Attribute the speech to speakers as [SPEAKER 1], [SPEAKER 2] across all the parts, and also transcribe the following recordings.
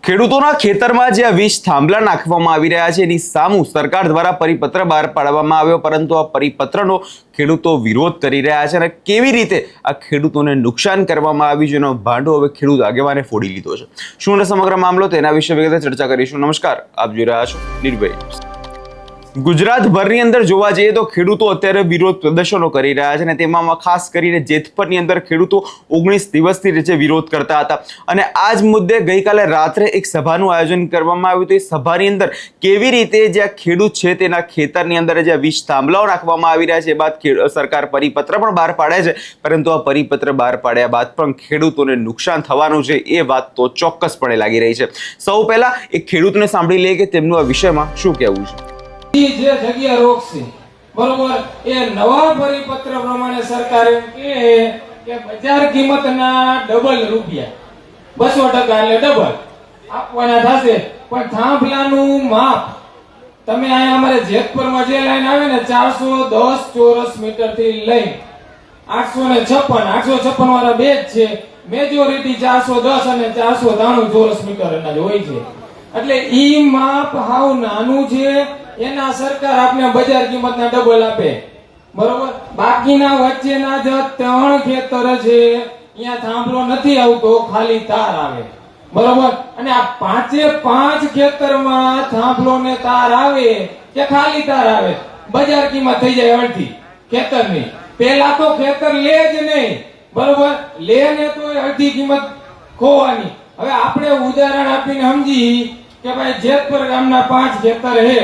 [SPEAKER 1] ખેડૂતોના ખેતરમાં જે વીજ થાંભલા નાખવામાં આવી રહ્યા છે એની સામું સરકાર દ્વારા પરિપત્ર બહાર પાડવામાં આવ્યો, પરંતુ આ પરિપત્રનો ખેડૂતો વિરોધ કરી રહ્યા છે અને કેવી રીતે આ ખેડૂતોને નુકસાન કરવામાં આવ્યું જેનો ભાંડો હવે ખેડૂત આગેવાને ફોડી લીધો છે। શું સમગ્ર મામલો તેના વિશે વિગતે ચર્ચા કરીશું। નમસ્કાર, આપ જોઈ રહ્યા છો નિર્ભય। ગુજરાતભરની અંદર જોવા જઈએ તો ખેડૂતો અત્યારે વિરોધ પ્રદર્શનો કરી રહ્યા છે અને તેમાં ખાસ કરીને જેતપરની અંદર ખેડૂતો 19 દિવસથી જે વિરોધ કરતા હતા અને આ જ મુદ્દે ગઈકાલે રાત્રે એક સભાનું આયોજન કરવામાં આવ્યું હતું। એ સભાની અંદર કેવી રીતે જે ખેડૂત છે તેના ખેતરની અંદર જે વીજ થાંભલાઓ નાખવામાં આવી રહ્યા છે એ બાદ સરકાર પરિપત્ર પણ બહાર પાડે છે, પરંતુ આ પરિપત્ર બહાર પાડ્યા બાદ પણ ખેડૂતોને નુકસાન થવાનું છે એ વાત તો ચોક્કસપણે લાગી રહી છે। સૌ પહેલા એક ખેડૂતને સાંભળી લઈએ કે તેમનું આ વિષયમાં શું કહેવું છે।
[SPEAKER 2] જે જગ્યા રોકશે બરોબર એ નવા પરિપત્ર પ્રમાણે સરકારે કે બજાર કિંમતના ડબલ રૂપિયા 200% એટલે ડબલ આપવાના થશે, પણ થાંભલાનું માપ તમે અહીંયા અમારે જેતપુરમાં જે લાઈન આવે ને 410 ચોરસ મીટર થી લઈને 856 વાળા બે જ છે, મેજોરિટી 410 અને 493 ચોરસ મીટર એના જ હોય છે, એટલે ઈ માપ હાવ નાનું છે। એના સરકાર આપને બજાર કિંમતના ડબલ આપે બરોબર। બાકીના વચ્ચેના જે 3 ખેતર છે અહીંયા થાંભલો નથી આવતો, ખાલી તાર આવે બરોબર। અને આ 5 ખેતરમાં થાંભલો ને તાર આવે કે ખાલી તાર આવે, બજાર કિંમત થઈ જાય અડધી ખેતરની। પેલા તો ખેતર લે જ નહીં બરોબર, લે ને તો અડધી કિંમત ખોવાની। હવે આપણે ઉદાહરણ આપીને સમજી કે ભાઈ જેતપર ગામના 5 ખેતર હે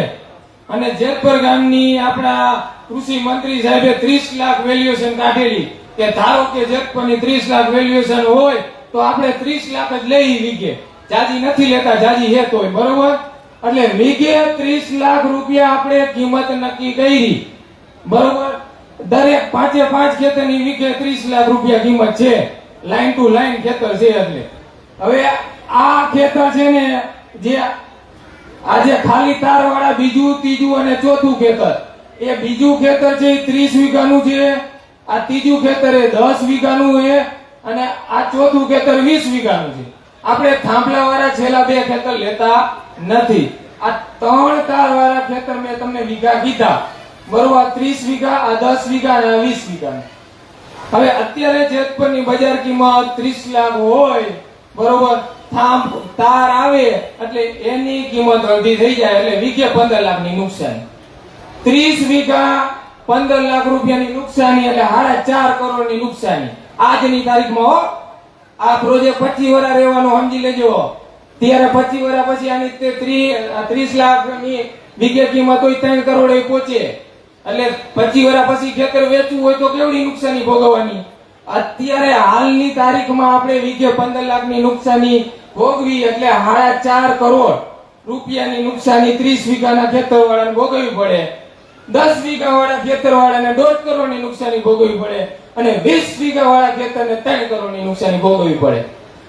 [SPEAKER 2] અને જેતપર ગામની આપણા કૃષિ મંત્રી સાહેબે 30 લાખ વેલ્યુએશન કાઢેલી કે ધારો કે જેતપરની 30 લાખ વેલ્યુએશન હોય તો આપણે 30 લાખ જ લઈ વીઘે, જાજી નથી લેતા, જાજી હે તોય બરોબર। એટલે વીઘે 30 લાખ રૂપિયા આપણે કિંમત નક્કી કરી બરોબર। દરેક 5 ખેતરની વીઘે 30 લાખ રૂપિયા કિંમત છે, લાઈન ટુ લાઈન ખેતર છે। એટલે હવે આ ખેતર છે ને જે આજે ખાલી તાર વાળા બીજું, ત્રીજું અને ચોથું ખેતર, એ બીજું ખેતર છે 30 વીઘાનું છે, આ ત્રીજું ખેતર એ 10 વીઘાનું છે અને આ ચોથું ખેતર 20 વીઘાનું છે। આપણે થાંભલા વાળા છેલ્લા 2 ખેતર લેતા નથી। આ 3 તાર વાળા ખેતર મેં તમને વીઘા કીધા બરોબર, 30 વીઘા, આ 10 વીઘા અને 20 વીઘા। હવે અત્યારે જેતપરની બજાર કિંમત 30 લાખ હોય બરોબર, તાર આવે એટલે એની કિંમત અડધી થઈ જાય, એટલે વીઘે 15 લાખની નુકસાની, 30 વીઘા 15 લાખ રૂપિયાની નુકસાની, એટલે 4.5 કરોડની નુકસાની આજની તારીખમાં હો। આ પ્રોજેક્ટ 25 વર્ષ રહેવાનો સમજી લેજો, ત્યારે 25 વર્ષ પછી આની 30 લાખની વીઘે કિંમત હોય 3 કરોડે પહોંચે, એટલે 25 વર્ષ પછી ખેતર વેચવું હોય તો કેવડી નુકસાની ભોગવવાની। અત્યારે હાલની તારીખમાં આપણે વીઘે 15 લાખની નુકસાની ભોગવી એટલે 4.5 કરોડ રૂપિયાની નુકસાની 30 વીઘાના ખેતર વાળાને ભોગવવી પડે, 10 વીઘા વાળા ખેતર વાળાને 1.5 કરોડની નુકસાની ભોગવવી પડે અને 20 વીઘા વાળા ખેતરને 3 કરોડની નુકસાની ભોગવવી પડે।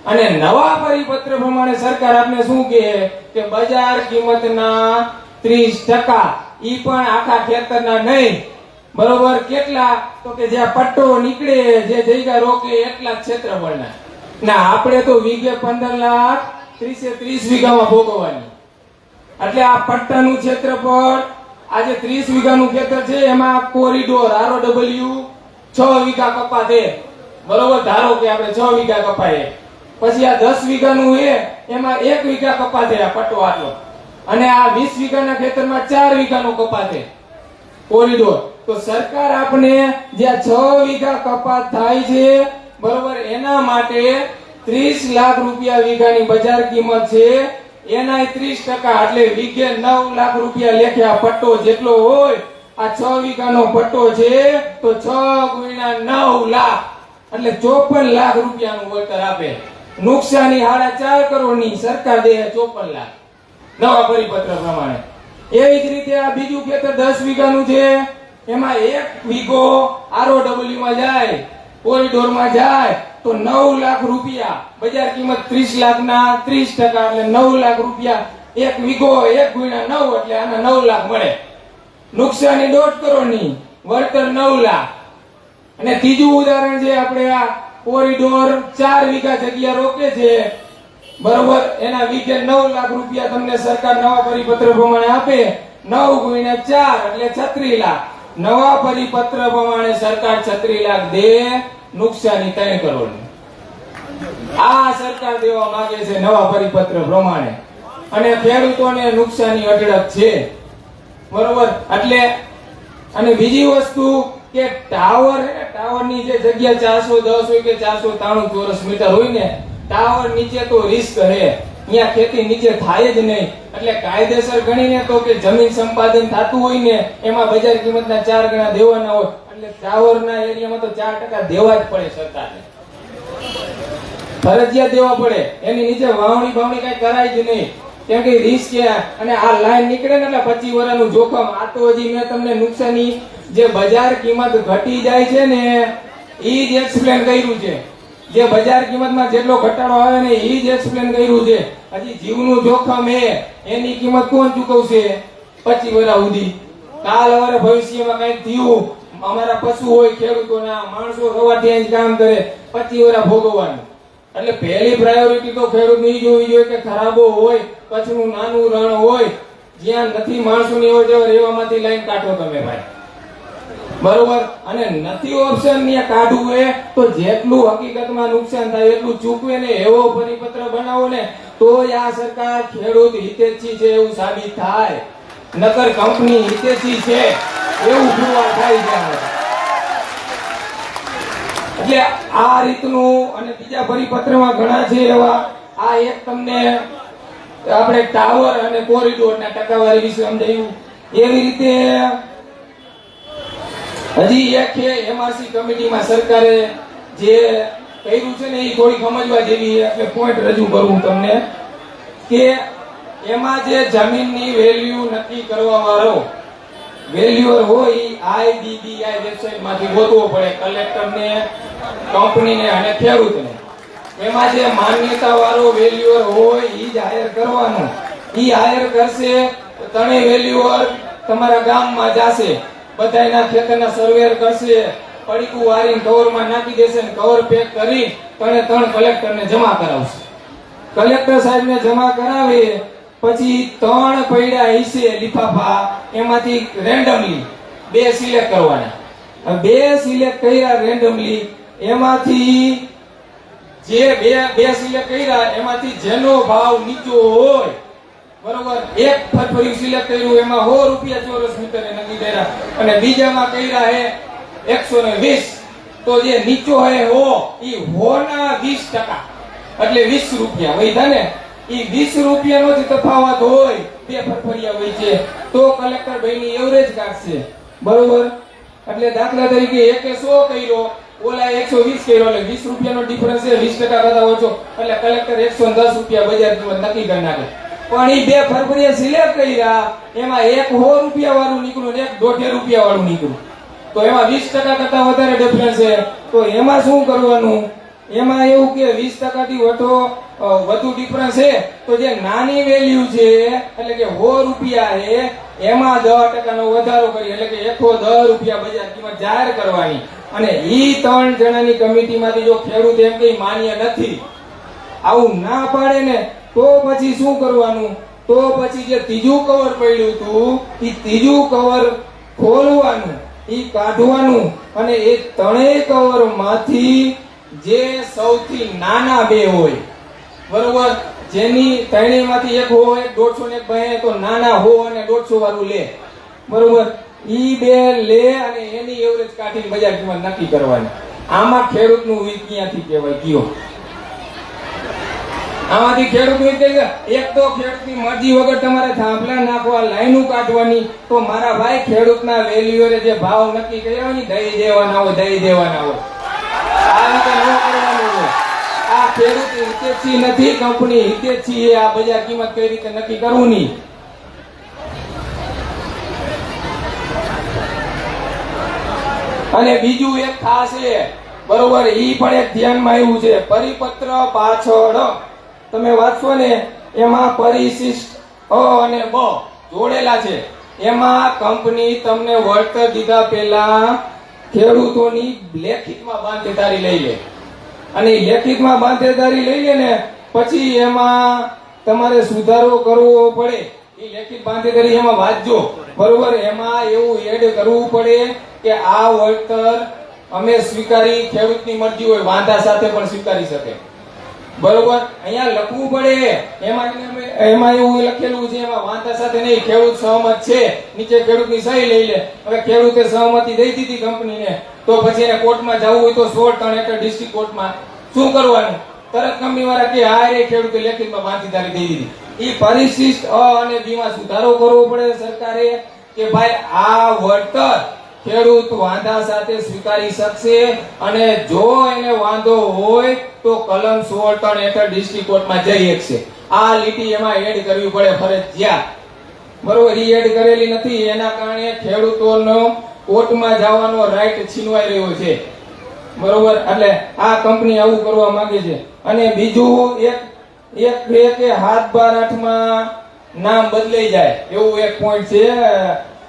[SPEAKER 2] અને નવા પરિપત્ર પ્રમાણે સરકાર આપને શું કહે કે બજાર કિંમતના 30% ઈ પણ આખા ખેતરના નહીં બરોબર, કેટલા તો કે જ્યાં પટ્ટો નીકળે, જે જગ્યા રોકે એટલા ક્ષેત્રફળના ના, આપણે તો વીઘે 15 લાખ 30 વીઘામાં ભોગવવાની, એટલે આ પટ્ટાનું ક્ષેત્રફળ આજે 30 વીઘાનું ખેતર છે એમાં કોરિડોર ROW 6 વીઘા કપાસ છે બરોબર, ધારો કે આપણે 6 વીઘા કપાય, પછી આ 10 વીઘાનું છે એમાં 1 વીઘા કપાસ છે આ પટ્ટો આટલો, અને આ 20 વીઘાના ખેતરમાં 4 વીઘાનો કપાસ છે કોરિડોર। તો સરકાર આપણે જે 6 વીઘા કપાસ થાય છે બરોબર, એના માટે 30 લાખ રૂપિયા વીઘાની બજાર કિંમત છે, એના 30% એટલે વીઘે 9 લાખ રૂપિયા લેખે આ પટ્ટો જેટલો હોય, આ 6 વીઘાનો પટ્ટો છે તો 6 ગુણ્યા 9 લાખ એટલે 54 લાખ રૂપિયાનું વળતર આપે। નુકસાની 4.5 કરોડની સરકાર દે 54 લાખ નવા પરિપત્ર પ્રમાણે। એવી જ રીતે આ બીજું ખેતર 10 વીઘાનું છે, એમાં 1 વીઘો ROW માં જાય, કોરિડોરમાં જાય તો 9 લાખ રૂપિયા, બજાર કિંમત 30 લાખના 30% એટલે 9 લાખ રૂપિયા 1 વીઘો, 1 ગુણ્યા 9 એટલે આના 9 લાખ મળે, નુકસાની 1.5 કરોડની, વળતર 9 લાખ। અને ત્રીજું ઉદાહરણ છે આપણે આ કોરિડોર 4 વીઘા જગ્યા રોકે છે બરોબર, એના વીઘે 9 લાખ રૂપિયા તમને સરકાર નવા પરિપત્ર પ્રમાણે આપે. 9 × 4 એટલે 36 લાખ. નવા પરિપત્ર પ્રમાણે સરકાર 36 લાખ દે, નુકસાની 3 કરોડ. આ સરકાર દેવા માંગે છે નવા પરિપત્ર પ્રમાણે, અને ખેડૂતોને નુકસાની અઢળક છે. બરોબર, એટલે અને બીજી વસ્તુ કે ટાવરની જે જગ્યા 410 હોય કે 493 ચોરસ મીટર હોય ને, ટાવર નીચે તો રિસ્ક હે, અહીંયા ખેતી નીચે થાય જ નહીં. એટલે કાયદેસર ગણીને તો કે જમીન સંપાદન થતું હોય ને, એમાં બજાર કિંમતના 4 ગણા દેવાના હોય. એટલે ટાવરના એરિયામાં તો 4% દેવા જ પડે સરકારને, ફરજિયાત દેવા પડે. એની નીચે વાવણી કઈ કરાય જ નહીં, કેમ કે રિસ્ક છે. અને આ લાઈન નીકળે ને એટલે 25 વર્ષનું જોખમ. આ તો હજી મેં તમને નુકસાની જે બજાર કિંમત ઘટી જાય છે ને, ઈ જ એક્સપ્લેન કર્યું છે. જે બજાર કિંમતમાં જેટલો ઘટાડો આવે ને, ઈ જ એક્સપ્લેન કર્યું છે. હજી જીવનું જોખમ એની કિંમત કોણ ચૂકવશે 25 વર્ષ સુધી? કાલ સવારે ભવિષ્યમાં કઈક થયું, અમારા પશુ હોય, ખેડૂતોના માણસો સવારથી અહીં કામ કરે, 25 વર્ષ ભોગવવાનું. એટલે પહેલી પ્રાયોરિટી તો ખેડૂતની જોવી જોઈએ કે ખરાબો હોય, કચ્છનું નાનું રણ હોય, જ્યાં નથી માણસોની અવર એવામાંથી લાઈન કાઢો તમે ભાઈ. બરોબર, અને નથી ઓપ્શન ને કાઢવું એ તો જેટલું હકીકતમાં નુકસાન થાય એટલું ચૂકવે ને એવો પરિપત્ર બનાવો ને, તો આ સરકાર ખેડૂત હિતેચ્છી છે એવું સાબિત થાય. નકર કંપની હિતેચ્છી છે એવું પુરવાર થાય છે. એટલે આ રીતનું, અને બીજા પરિપત્રમાં ઘણા છે એવા. આ એક તમને આપણે ટાવર અને કોરિડોરના ટકાવારી વિશે સમજાયું. એવી રીતે હજી એક છે એમઆરસી કમિટીમાં સરકારે જે કર્યું છે ને, એ થોડી સમજવા જેવી. એટલે પોઈન્ટ રજૂ કરું તમને કે એમાં જે જમીનની વેલ્યુ નક્કી કરવા વાળો વેલ્યુઅર હોય, IBBI વેબસાઇટ માંથી ગોતવો પડે કલેક્ટરને, કંપનીને અને ખેડૂતને. એમાં જે માન્યતા વાળો વેલ્યુઅર હોય ઈ જ હાયર કરવાનો. ઈ હાયર કરશે, ત્રણેય વેલ્યુઅર તમારા ગામમાં જાશે, બધાયના ખેતરના સર્વેર કરશે, પડીકું વારીને કવરમાં નાખી દેશે, ને કવર પેક કરી 3 કલેક્ટરને જમા કરાવશે. કલેક્ટર સાહેબને જમા કરાવી પછી 3 પૈડા હશે લિફાફા, એમાંથી રેન્ડમલી 2 સિલેક્ટ કરવાના. 2 સિલેક્ટ કર્યા રેન્ડમલી, એમાંથી જે બે સિલેક્ટ કર્યા એમાંથી જેનો ભાવ નીચો હોય, બરોબર, એક ફરફરિયું સિલેક્ટ કર્યું એમાં 100 રૂપિયા ચોરસ મીટરે નક્કી કર્યા, અને બીજામાં કર્યા હે 120. તો જે નીચો હે ઈ 100 ના 20%, એટલે 20 રૂપિયા વધ્યા ને. ઈ 20 રૂપિયાનો જ તફાવત હોય, 2 ફરફરિયા હોય છે, તો કલેક્ટર ભાઈની એવરેજ કાઢશે. બરોબર, એટલે દાખલા તરીકે એકે 100 કર્યો, ઓલા 120 કર્યો, એટલે 20 રૂપિયાનો ડિફરન્સ છે, 20% કરતા ઓછો, એટલે કલેક્ટર 110 રૂપિયા બજાર કિંમત નક્કી કરી નાખે. પણ ઈ 2 ફરફરિયા સિલેક્ટ કર્યા, એમાં એક 100 રૂપિયા વાળું નીકળ્યું ને એક 150 રૂપિયા વાળું નીકળ્યું, તો એમાં 20% કરતા વધારે ડિફરન્સ છે. તો એમાં શું કરવાનું? એમાં એવું કે 20% થી વધુ ડિફરન્સ છે, તો જે નાની વેલ્યુ છે, એટલે કે 100 રૂપિયા છે, એમાં 10% નો વધારો કરી, એટલે કે 110 રૂપિયા બજાર કિંમત જાહેર કરવાની. અને ઈ 3 જણાની કમિટીમાંથી જો ખેડૂત એમ કે માન્ય નથી, આવું ના પાડે ને, તો પછી શું કરવાનું? તો પછી જે ત્રીજું કવર પડ્યું હતું, એ ત્રીજું કવર ખોલવાનું, ઈ કાઢવાનું, અને એ 3 કવરમાંથી જે સૌથી નાના 2 હોય, બરોબર, જેની 3 માંથી એક હોય 150 ને એક બહે, તો નાના 100 અને 150 વાળું લે, બરોબર, ઈ 2 લે અને એની એવરેજ કાઢીને બજાર કિંમત નક્કી કરવાની. આમાં ખેડૂતનું હિત ક્યાંથી કહેવાય ગયો? આમાંથી ખેડૂતનું હિત કે એક તો ખેડૂતની મરજી વગર તમારે થાંભલા નાખવા, લાઈનો કાઢવાની, તો મારા ભાઈ ખેડૂતના વેલ્યુઅરે જે ભાવ નક્કી કર્યા હોય દઈ દેવાના હોય, દઈ દેવાના હોય. આ રીતે ન કરવાનું હોય. આ ખેડૂત હિતેચ્છી નથી, કંપની હિતેચ્છી છે. આ બજાર કિંમત કઈ રીતે નક્કી કરવું નહીં. અને બીજું એક ખાસ છે, બરોબર, ઈ પણ એક ધ્યાનમાં આવ્યું છે. પરિપત્ર પાછળ તમે વાંચો ને, એમાં પરિશિષ્ટ અ અને બ જોડેલા છે. એમાં કંપની તમને વળતર દીધા પહેલા ખેડૂતોની લેખિતમાં બાંધેદારી લઈ લે, અને લેખિતમાં બાંધેદારી લઈ લે ને, પછી એમાં તમારે સુધારો કરવો પડે. એ લેખિત બાંધેધરી એમાં વાંચજો, બરોબર. એમાં એવું એડ કરવું પડે કે આ વળતર અમે સ્વીકારી, ખેડૂતની મરજી હોય વાંધા સાથે પણ સ્વીકારી શકે, બરોબર. અહીંયા લખવું પડે. એમાં એવું લખેલું છે, એમાં વાંધા સાથે નહીં, ખેડૂત સહમત છે, નીચે ખેડૂતની સહી લઈ લે. હવે ખેડૂતે સહમતિ દઈ દીધી કંપનીને, તો પછી એને કોર્ટમાં જવું હોય તો 16 હેઠળ ડિસ્ટ્રિક્ટ કોર્ટમાં શું કરવાનું? તરત કંપની વાળા કે હા રે ખેડૂતે લેખિતમાં બાંધીદારી દઈ દીધી. એ પરિશિષ્ટ અ અને બી માં સુધારો કરવો પડે સરકારે કે ભાઈ આ વળતર ખેડૂત વાંધા સાથે સ્વીકારી શકશે, અને જો એને વાંધો હોય તો કલમ 16 હેઠળ ડિસ્ટ્રિક્ટ કોર્ટમાં જઈ શકશે. આ લીટી એમાં એડ કરવી પડે ફરજિયાત, બરોબર. એ એડ કરેલી નથી, એના કારણે ખેડૂતોનો કોર્ટમાં જવાનો રાઈટ છીનવાઈ રહ્યો છે, બરોબર. એટલે આ કંપની આવું કરવા માંગે છે. અને બીજું એક કે 7/12 માં નામ બદલાઈ જાય એવું એક પોઈન્ટ છે,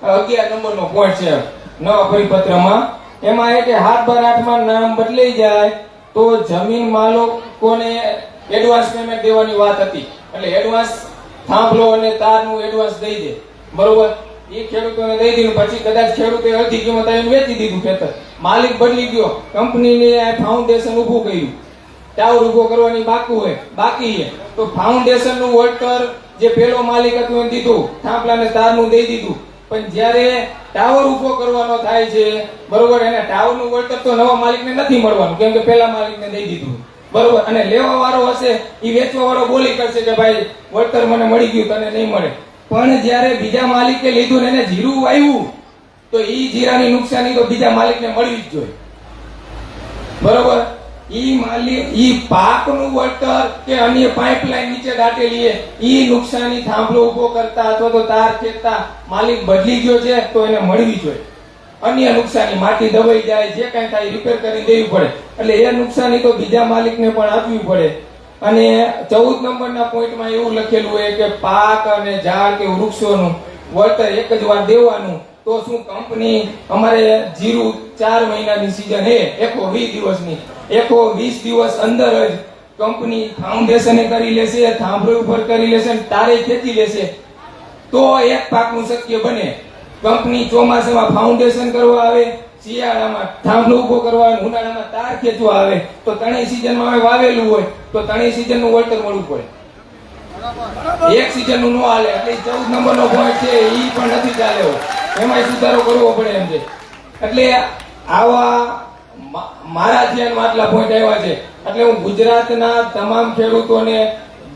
[SPEAKER 2] 11 નંબરનો પોઈન્ટ છે નવા પરિપત્રમાં. એમાં એ કે 7/12 માં નામ બદલાઈ જાય તો જમીન માલિકોને એડવાન્સ પેમેન્ટ દેવાની વાત હતી. એટલે એડવાન્સ થાંભલો અને તારનું એડવાન્સ દઈ દે, બરોબર. એ ખેડૂતોને દઈ દીધું, પછી કદાચ ખેડૂતે અડધી કિંમત આવીને વેચી દીધું ખેતર, માલિક બદલી ગયો, કંપનીને ફાઉન્ડેશન ઊભું કર્યું, ટાવર ઊભો કરવાની બાકી છે, તો ફાઉન્ડેશન નું વળતર જે પેલો માલિક હતું એને દીધું, થાંભલાને તારનું દઈ દીધું. પણ જ્યારે ટાવર ઊભો કરવાનો થાય છે, બરોબર, એને ટાવરનું વળતર તો નવા માલિકને નથી મળવાનું, કેમ કે પેલા માલિકને દઈ દીધું, બરોબર. અને લેવા વાળો હશે એ વેચવા વાળો બોલી કરશે કે ભાઈ વળતર મને મળી ગયું, તને નહીં મળે. પણ જ્યારે બીજા માલિકે લીધું ને એને જીરું વાવ્યું તો ઈ જીરાની નુકસાની તો બીજા માલિકને મળવી જ જોઈએ, બરોબર. ઈ પાકનું વળતર કે અન્ય પાઇપલાઇન નીચે દાટેલી ઈ નુકસાની થાંભલો ઉભો કરતા અથવા તો તાર ખેંચતા માલિક બદલી ગયો છે તો એને મળવી જોઈએ. અન્ય નુકસાની માટી દબાઈ જાય, જે કાંઈ થાય રિપેર કરી દેવી પડે, એટલે એ નુકસાની તો બીજા માલિકને પણ આપવી પડે. અને 14 નંબરના પોઈન્ટમાં એવું લખેલું હોય કે પાક અને ઝાડ કે વૃક્ષોનું વળતર એક જ વાર દેવાનું. તો શું કંપની અમારે જીરું 4 મહિનાની સીઝન હે, 120 દિવસની, 120 દિવસ અંદર જ કંપની ફાઉન્ડેશન કરી લેશે, થાંભલો ઉપર કરી લેશે, તારે ખેંચી લેશે, તો એક પાકનું શક્ય બને. કંપની ચોમાસામાં ફાઉન્ડેશન કરવા આવે, શિયાળામાં થાંભલો ઉભો કરવા, ઉનાળામાં તાર ખેંચવા આવે, તો ત્રણેય સીઝનમાં હવે વાવેલું હોય તો ત્રણેય સીઝનનું વળતર મળવું પડે. એક સીઝનનું ન હાલે. એટલે 14 નંબરનો પોઈન્ટ છે, ઈ પણ નથી ચાલ્યો, એમાં સુધારો કરવો પડે એમ છે. એટલે આવા મારા ધ્યાનમાં આટલા પોઈન્ટ આવ્યા છે. એટલે હું ગુજરાતના તમામ ખેડૂતોને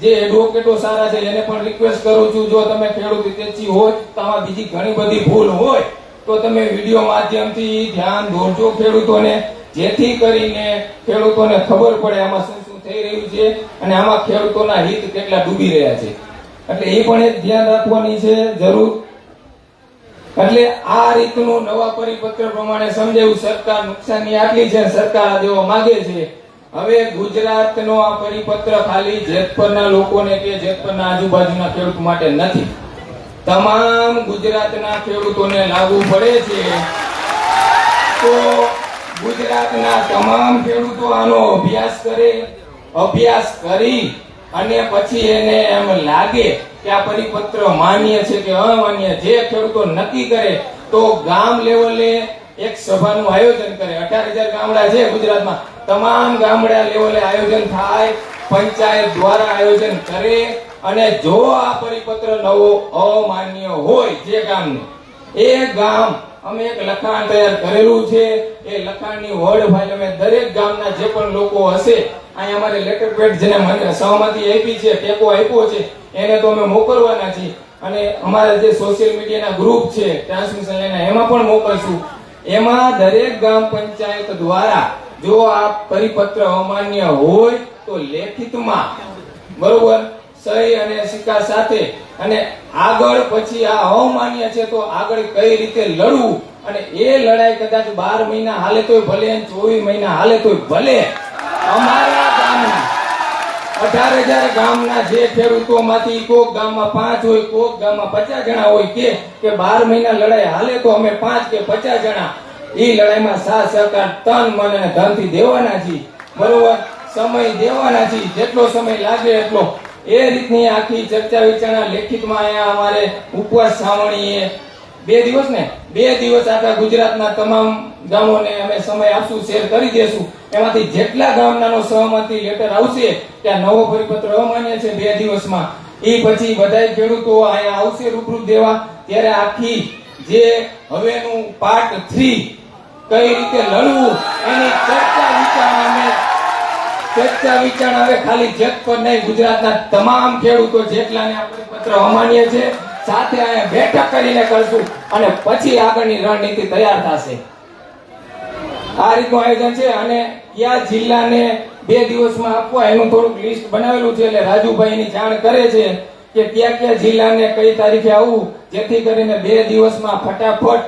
[SPEAKER 2] જે એડવોકેટો સારા છે એને પણ રિક્વેસ્ટ કરું છું, જો તમે ખેડૂત હિતેચ્છી હોય તો આમાં બીજી ઘણી બધી ભૂલ હોય તો તમે વિડીયો માધ્યમથી ધ્યાન દોરજો ખેડૂતોને, જેથી કરીને ખેડૂતોને ખબર પડે આમાં શું શું થઈ રહ્યું છે અને આમાં ખેડૂતોના હિત કેટલા ડૂબી રહ્યા છે. એટલે એ પણ એક ધ્યાન રાખવાની છે જરૂર. એટલે આ રીતનું નવા પરિપત્ર પ્રમાણે સમજાવ્યું. સરકાર નુકસાનની આટલી છે, સરકાર આ દેવા માંગે છે. હવે ગુજરાતનો આ પરિપત્ર ખાલી જેતપરના લોકોને કે જેતપરના આજુબાજુના ખેડૂત માટે નથી, તમામ ગુજરાતના ખેડૂતોને લાગુ પડે છે. તો ગુજરાતના તમામ ખેડૂતો આનો અભ્યાસ કરી અને પછી એને એમ લાગે કે આ પરિપત્ર માન્ય છે કે અમાન્ય, જે ખેડૂતો નક્કી કરે તો ગામ લેવલે એક સભાનું આયોજન કરે. 18,000 ગામડા છે ગુજરાતમાં, તમામ ગામડા લેવલે આયોજન થાય, પંચાયત દ્વારા આયોજન કરે. અને જો આ પરિપત્ર નવો અમાન્ય હોય જે ગામનું, એ ગામ અમે એક લખાણ તૈયાર કરેલું છે. એ લખાણની વર્ડ ફાઇલ અમે દરેક ગામના જે પણ લોકો હશે, અહીંયા અમારે લેટર પેડ જેને મને સહમતિ આપી છે, ટેકો આપ્યો છે, એને તો અમે મોકલવાના છીએ. અને અમારા જે સોશિયલ મીડિયાના ગ્રુપ છે ટ્રાન્સમિશન લાઈનના, એમાં પણ મોકલશું. એમાં દરેક ગ્રામ પંચાયત દ્વારા જો આ પરિપત્ર અમાન્ય હોય તો લેખિતમાં, બરોબર, સહી અને સિક્કા સાથે, અને આગળ પછી આ અમાન્ય છે તો આગળ કઈ રીતે લડવું, અને એ લડાઈ કદાચ 12 મહિના હાલે તોય ભલે, 24 મહિના હાલે તોય ભલે. અમારા ગામના 18,000 ગામના જે ખેડૂતોમાંથી કોક ગામમાં 5 હોય, કોક ગામમાં 50 જણા હોય કે 12 મહિના લડાઈ હાલે તો અમે 5 કે 50 જણા એ લડાઈમાં સાથ સહકાર તન મન અને ધનથી દેવાના છીએ, બરોબર. સમય દેવાના છીએ, જેટલો સમય લાગે એટલો. એ રીતની આખી ચર્ચા વિચારણા લેખિતમાં અહીંયા અમારે ઉપવાસ છાવણીએ 2 દિવસ ને 2 દિવસ આખા ગુજરાતના તમામ ગામોને અમે સમય આપશું, શેર કરી દેશું. એમાંથી જેટલા ગામનાનો સહમતિ લેટર આવશે કે આ નવો પરિપત્ર અમાન્ય છે 2 દિવસમાં, એ પછી બધાય ખેડૂતો અહીંયા આવશે રૂબરૂ દેવા. ત્યારે આખી જે હવેનું પાર્ટ 3 કઈ રીતે લડવું એની ચર્ચા વિચારણા હવે ખાલી જેતપુર નહીં, ગુજરાતના તમામ ખેડૂતો જેટલાને આ પરિપત્ર અમાન્ય છે સાથે અહીંયા બેઠક કરીને કરશું અને પછી આગળની રણનીતિ તૈયાર થશે. આ રીતનું આયોજન છે. અને કયા જિલ્લાને 2 દિવસમાં આપવા એનું થોડુંક લિસ્ટ બનાવેલું છે, એટલે રાજુભાઈની જાણ કરે છે કે કયા જિલ્લાને કઈ તારીખે આવવું, જેથી કરીને 2 દિવસમાં ફટાફટ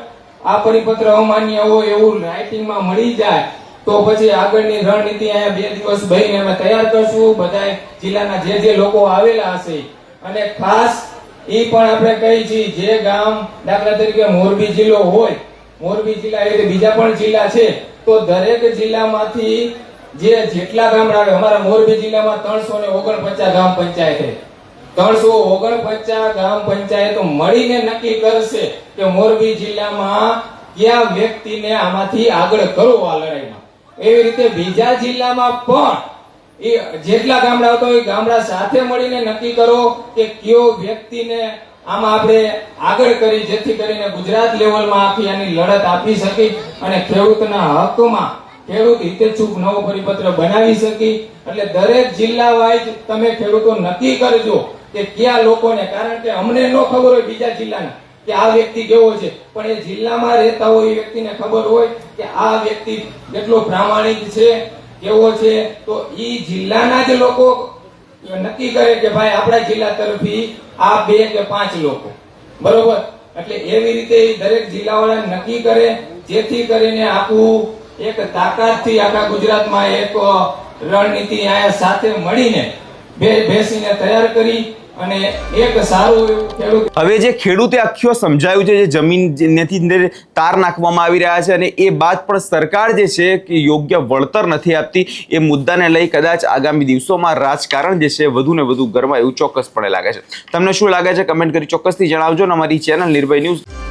[SPEAKER 2] આ પરિપત્ર અમાન્ય હોય એવું રાઇટિંગમાં મળી જાય. તો પછી આગળની રણનીતિ અહીંયા 2 દિવસ બહીને અમે તૈયાર કરશું. બધા જિલ્લાના જે લોકો આવેલા હશે, અને ખાસ એ પણ આપણે કહી છીએ જે ગામ દાખલા તરીકે મોરબી જિલ્લો હોય, મોરબી જિલ્લા એટલે બીજા પણ જિલ્લા છે, તો દરેક જિલ્લામાંથી જેટલા ગામડા આવે, અમારા મોરબી જિલ્લામાં 349 ગામ પંચાયત છે. 349 ગામ પંચાયતો મળીને નક્કી કરશે કે મોરબી જિલ્લામાં કયા વ્યક્તિને આમાંથી આગળ કરવો આ લડાઈમાં. એવી રીતે બીજા જિલ્લામાં પણ એ જેટલા ગામડા આવતા હોય ગામડા સાથે મળીને નક્કી કરો કે કયો વ્યક્તિને આમાં આપણે આગળ કરી, જેથી કરીને ગુજરાત લેવલમાં આખી આની લડત આપી શકી અને ખેડૂતના હકમાં ખેડૂત હિતેચ્છુક નવો પરિપત્ર બનાવી શકી. એટલે દરેક જિલ્લા વાઇઝ તમે ખેડૂતો નક્કી કરજો કે કયા લોકોને, કારણ કે અમને ન ખબર હોય બીજા જિલ્લાના કે આ વ્યક્તિ કેવો છે, પણ એ જિલ્લામાં રહેતા હોય એ વ્યક્તિને ખબર હોય કે આ વ્યક્તિ કેટલો પ્રામાણિક છે, કેવો છે. તો એ જિલ્લાના જ લોકો નક્કી કરે કે ભાઈ આપણા જિલ્લા તરફથી આ 2 કે 5 લોકો, બરોબર. એટલે એવી રીતે દરેક જિલ્લાવાળા નક્કી કરે, જેથી કરીને આખું એક તાકાતથી આખા ગુજરાતમાં એક રણનીતિ આયા સાથે મળીને બેસીને તૈયાર કરી અને એક સારું એવું ખેડૂત.
[SPEAKER 1] હવે જે ખેડૂતે આખ્યો સમજાયું છે, જે જમીનથી તાર નાખવામાં આવી રહ્યા છે અને એ બાદ પણ સરકાર જે છે કે યોગ્ય વળતર નથી આપતી, એ મુદ્દાને લઈ કદાચ આગામી દિવસોમાં રાજકારણ જે છે વધુ ને વધુ ગરમાય એવું ચોક્કસપણે લાગે છે. તમને શું લાગે છે કમેન્ટ કરી ચોક્કસથી જણાવજો. અને અમારી ચેનલ નિર્ભય ન્યૂઝ